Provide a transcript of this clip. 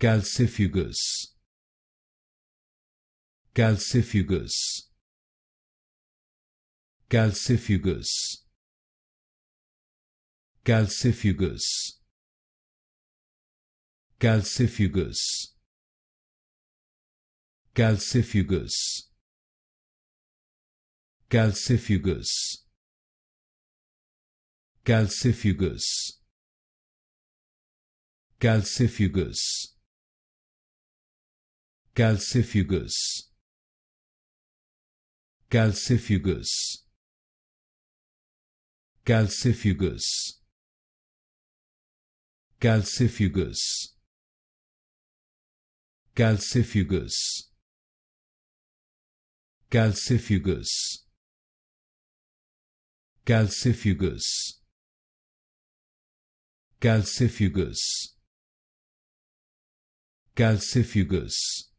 Calcifugous, Calcifugous, Calcifugous, Calcifugous, Calcifugous, Calcifugous, Calcifugous, Calcifugous, Calcifugous, Calcifugous, Calcifugous, Calcifugous, Calcifugous, Calcifugous, Calcifugous, Calcifugous, Calcifugous, Calcifugous,